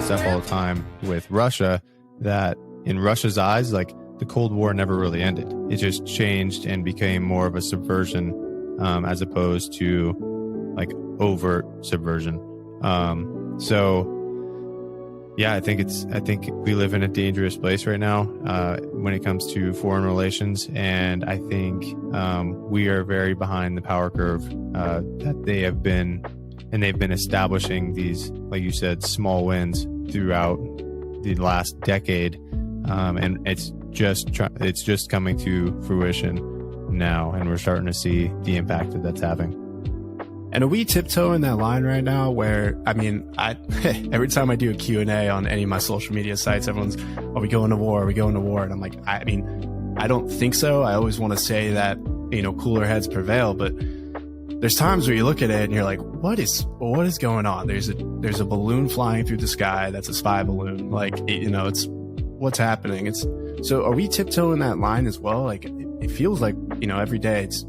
stuff all the time with Russia, that in Russia's eyes, like, the Cold War never really ended. It just changed and became more of a subversion, as opposed to like overt subversion. So yeah, I think we live in a dangerous place right now, when it comes to foreign relations. And I think, we are very behind the power curve, that they've been establishing these, like you said, small wins throughout the last decade. And it's just coming to fruition now, and we're starting to see the impact that that's having. And are we tiptoeing that line right now where, I mean, every time I do a Q&A on any of my social media sites, everyone's, are we going to war? Are we going to war? And I'm like, I mean, I don't think so. I always want to say that, cooler heads prevail, but there's times where you look at it and you're like, what is going on? There's a balloon flying through the sky. That's a spy balloon. Like, it's what's happening. So are we tiptoeing that line as well? Like, it feels like, every day it's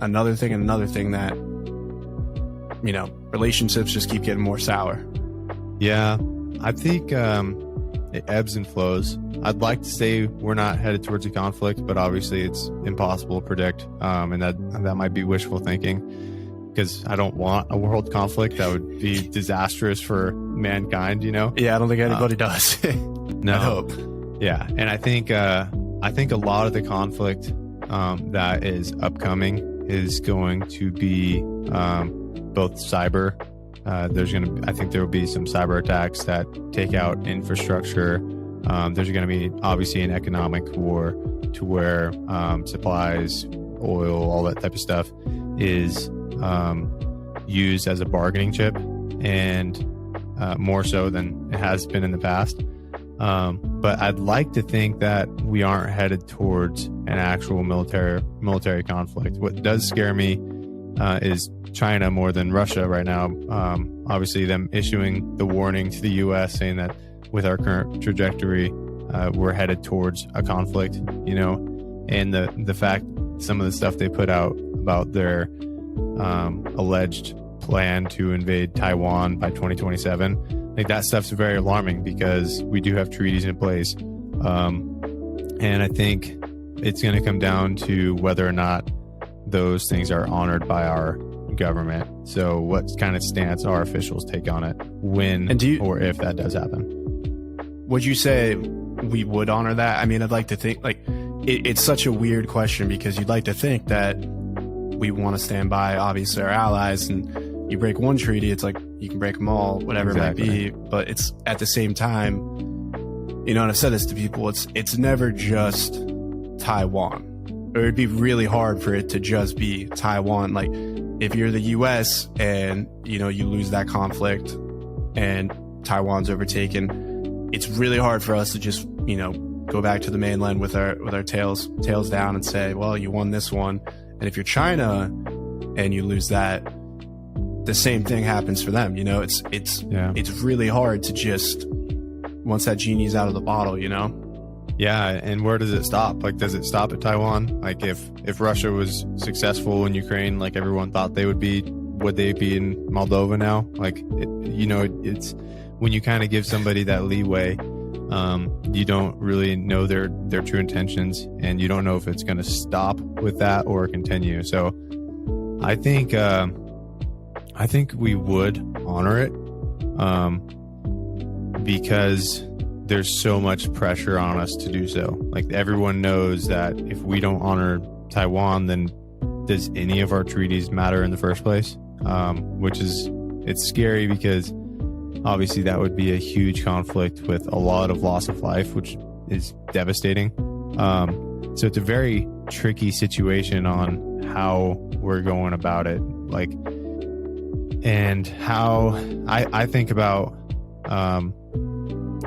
another thing and another thing that, relationships just keep getting more sour. Yeah, I think it ebbs and flows. I'd like to say we're not headed towards a conflict, but obviously it's impossible to predict. And that might be wishful thinking, because I don't want a world conflict. That would be disastrous for mankind, Yeah, I don't think anybody does. No. I hope. Yeah, and I think a lot of the conflict that is upcoming is going to be both cyber. I think there will be some cyber attacks that take out infrastructure. There's going to be obviously an economic war, to where supplies, oil, all that type of stuff is used as a bargaining chip, and more so than it has been in the past. But I'd like to think that we aren't headed towards an actual military conflict. What does scare me is China more than Russia right now. Obviously, them issuing the warning to the U.S. saying that with our current trajectory, we're headed towards a conflict, and the fact, some of the stuff they put out about their alleged plan to invade Taiwan by 2027. Like, that stuff's very alarming, because we do have treaties in place. And I think it's going to come down to whether or not those things are honored by our government. So what kind of stance our officials take on it when or if that does happen. Would you say we would honor that? I mean, I'd like to think, like, it's such a weird question, because you'd like to think that we want to stand by, obviously, our allies, and you break one treaty, it's like you can break them all, whatever exactly. It might be. But it's at the same time, and I've said this to people, it's never just Taiwan. Or it'd be really hard for it to just be Taiwan. Like, if you're the US and, you lose that conflict and Taiwan's overtaken, it's really hard for us to just, go back to the mainland with our tails down and say, well, you won this one. And if you're China and you lose that, the same thing happens for them. It's really hard to just, once that genie's out of the bottle, Yeah, and where does it stop? Like, does it stop at Taiwan? Like, if Russia was successful in Ukraine, like everyone thought they would they be in Moldova now? Like, it's when you kind of give somebody that leeway, you don't really know their true intentions, and you don't know if it's going to stop with that or continue. So I think we would honor it, because there's so much pressure on us to do so. Like, everyone knows that if we don't honor Taiwan, then does any of our treaties matter in the first place? It's scary, because obviously that would be a huge conflict with a lot of loss of life, which is devastating. So it's a very tricky situation on how we're going about it. Like, and how I think about,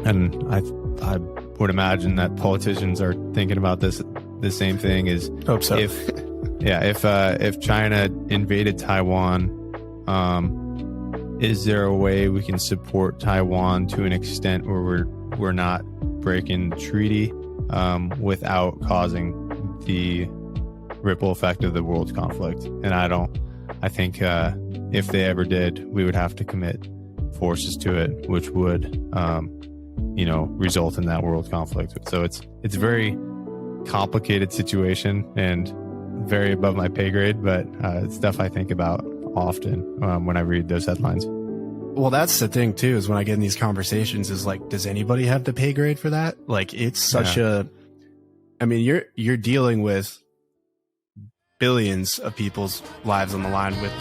and I would imagine that politicians are thinking about the same thing, is hope so. If China invaded Taiwan, is there a way we can support Taiwan to an extent where we're not breaking the treaty without causing the ripple effect of the world's conflict? And I think if they ever did, we would have to commit forces to it, which would, result in that world conflict. So it's a very complicated situation and very above my pay grade, but it's stuff I think about often when I read those headlines. Well, that's the thing too, is when I get in these conversations is like, does anybody have the pay grade for that? Like, it's such you're dealing with billions of people's lives on the line with.